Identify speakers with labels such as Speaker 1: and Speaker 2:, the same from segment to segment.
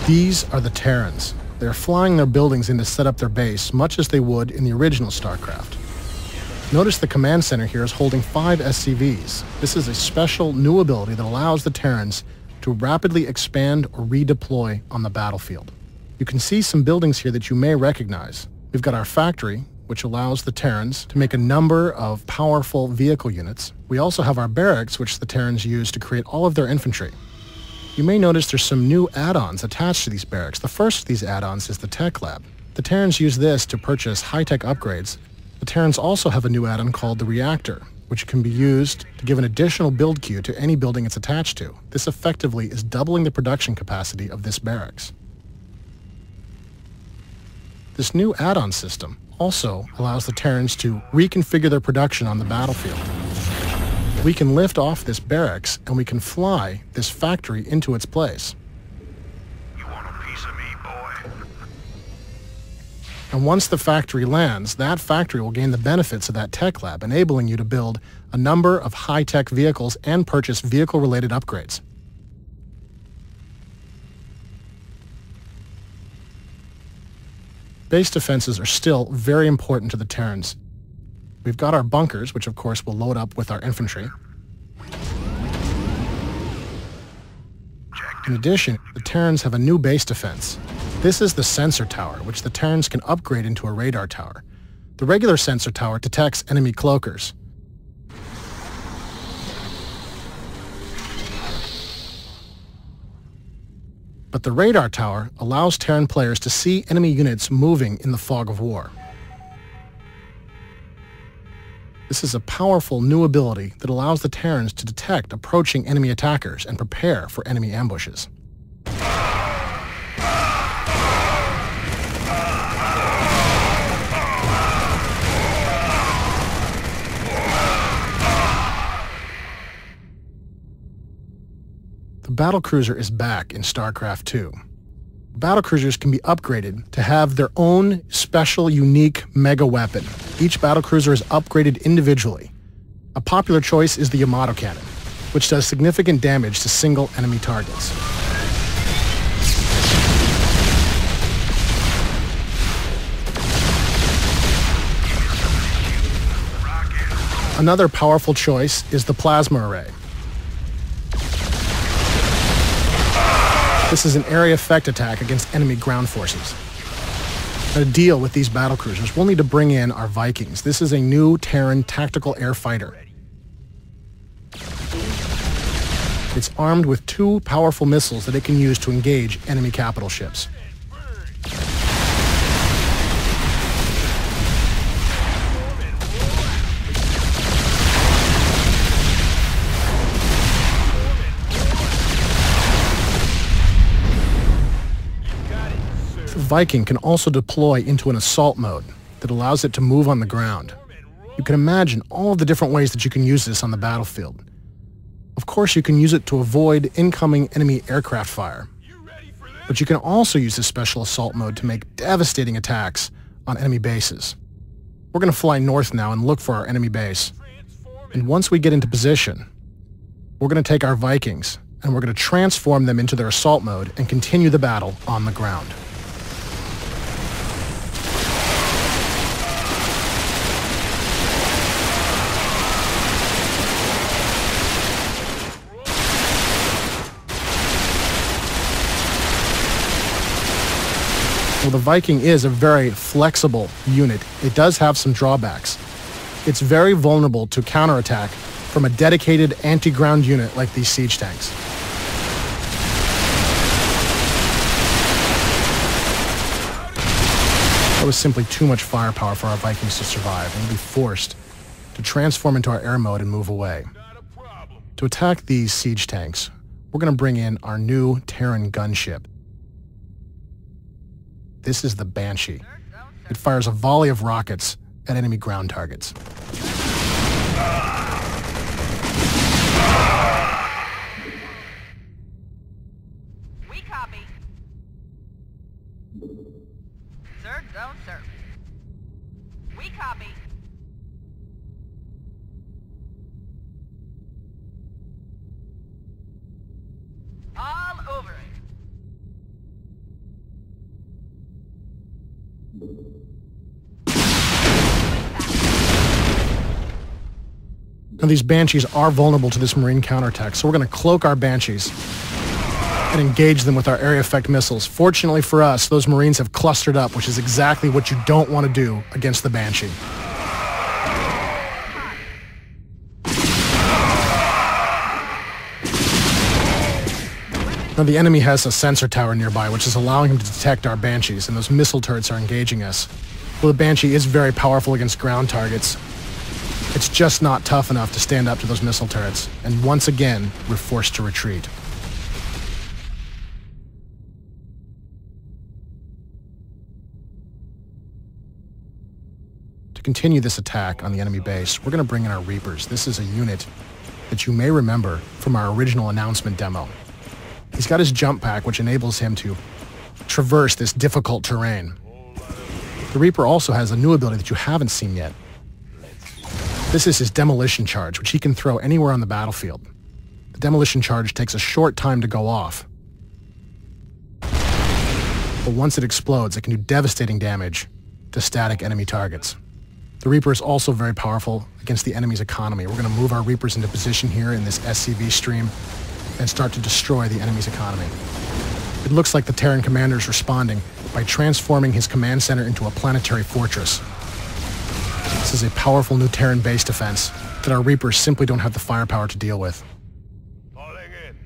Speaker 1: These are the Terrans. They're flying their buildings in to set up their base, much as they would in the original StarCraft. Notice the command center here is holding 5 SCVs. This is a special new ability that allows the Terrans to rapidly expand or redeploy on the battlefield. You can see some buildings here that you may recognize. We've got our factory, which allows the Terrans to make a number of powerful vehicle units. We also have our barracks, which the Terrans use to create all of their infantry. You may notice there's some new add-ons attached to these barracks. The first of these add-ons is the Tech Lab. The Terrans use this to purchase high-tech upgrades. The Terrans also have a new add-on called the Reactor, which can be used to give an additional build queue to any building it's attached to. This effectively is doubling the production capacity of this barracks. This new add-on system also allows the Terrans to reconfigure their production on the battlefield. We can lift off this barracks and we can fly this factory into its place.
Speaker 2: You want a piece of me, boy?
Speaker 1: And once the factory lands, that factory will gain the benefits of that tech lab, enabling you to build a number of high-tech vehicles and purchase vehicle-related upgrades. Base defenses are still very important to the Terrans. We've got our bunkers, which of course will load up with our infantry. In addition, the Terrans have a new base defense. This is the sensor tower, which the Terrans can upgrade into a radar tower. The regular sensor tower detects enemy cloakers. But the radar tower allows Terran players to see enemy units moving in the fog of war. This is a powerful new ability that allows the Terrans to detect approaching enemy attackers and prepare for enemy ambushes. The battlecruiser is back in StarCraft 2. Battlecruisers can be upgraded to have their own special, unique mega weapon. Each battlecruiser is upgraded individually. A popular choice is the Yamato cannon, which does significant damage to single enemy targets. Another powerful choice is the plasma array. This is an area effect attack against enemy ground forces. Now, to deal with these battlecruisers, we'll need to bring in our Vikings. This is a new Terran tactical air fighter. It's armed with 2 powerful missiles that it can use to engage enemy capital ships. The Viking can also deploy into an assault mode that allows it to move on the ground. You can imagine all of the different ways that you can use this on the battlefield. Of course, you can use it to avoid incoming enemy aircraft fire. But you can also use this special assault mode to make devastating attacks on enemy bases. We're going to fly north now and look for our enemy base. And once we get into position, we're going to take our Vikings and we're going to transform them into their assault mode and continue the battle on the ground. Well, the Viking is a very flexible unit. It does have some drawbacks. It's very vulnerable to counterattack from a dedicated anti-ground unit like these siege tanks. That was simply too much firepower for our Vikings to survive, and we'll be forced to transform into our air mode and move away. To attack these siege tanks, we're going to bring in our new Terran gunship. This is the Banshee. It fires a volley of rockets at enemy ground targets.
Speaker 3: We copy. Sir, go, sir. We copy. All over it.
Speaker 1: Now, these Banshees are vulnerable to this Marine counterattack, so we're going to cloak our Banshees and engage them with our area effect missiles. Fortunately for us, those Marines have clustered up, which is exactly what you don't want to do against the Banshee. Now, the enemy has a sensor tower nearby, which is allowing him to detect our Banshees, and those missile turrets are engaging us. Well, the Banshee is very powerful against ground targets. It's just not tough enough to stand up to those missile turrets, and once again, we're forced to retreat. To continue this attack on the enemy base, we're going to bring in our Reapers. This is a unit that you may remember from our original announcement demo. He's got his jump pack, which enables him to traverse this difficult terrain. The Reaper also has a new ability that you haven't seen yet. This is his demolition charge, which he can throw anywhere on the battlefield. The demolition charge takes a short time to go off, but once it explodes, it can do devastating damage to static enemy targets. The Reaper is also very powerful against the enemy's economy. We're going to move our Reapers into position here in this SCV stream and start to destroy the enemy's economy. It looks like the Terran commander is responding by transforming his command center into a planetary fortress. This is a powerful new Terran base defense that our Reapers simply don't have the firepower to deal with.
Speaker 2: Falling in.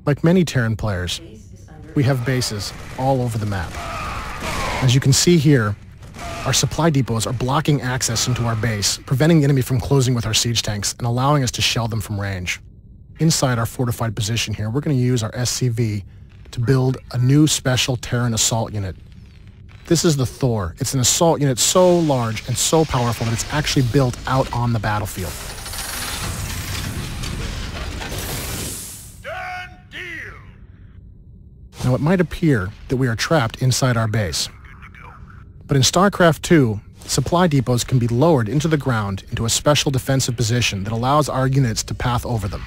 Speaker 1: Like many Terran players, we have bases all over the map. As you can see here, our supply depots are blocking access into our base, preventing the enemy from closing with our siege tanks and allowing us to shell them from range. Inside our fortified position here, we're going to use our SCV to build a new special Terran assault unit. This is the Thor. It's an assault unit so large and so powerful that it's actually built out on the battlefield.
Speaker 2: Done deal.
Speaker 1: Now, it might appear that we are trapped inside our base. But in StarCraft 2, supply depots can be lowered into the ground into a special defensive position that allows our units to path over them.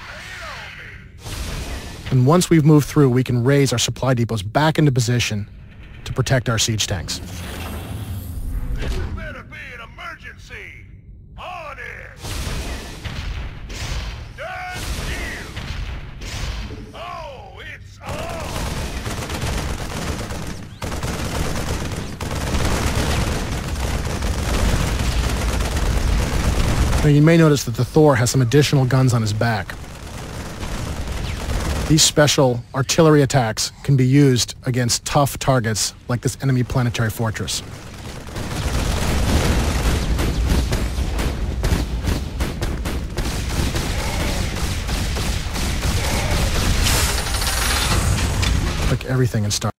Speaker 1: And once we've moved through, we can raise our supply depots back into position to protect our siege tanks.
Speaker 2: This better be an emergency. On it. Done deal. Oh, it's on.
Speaker 1: Now, you may notice that the Thor has some additional guns on his back. These special artillery attacks can be used against tough targets like this enemy planetary fortress. Like everything in Star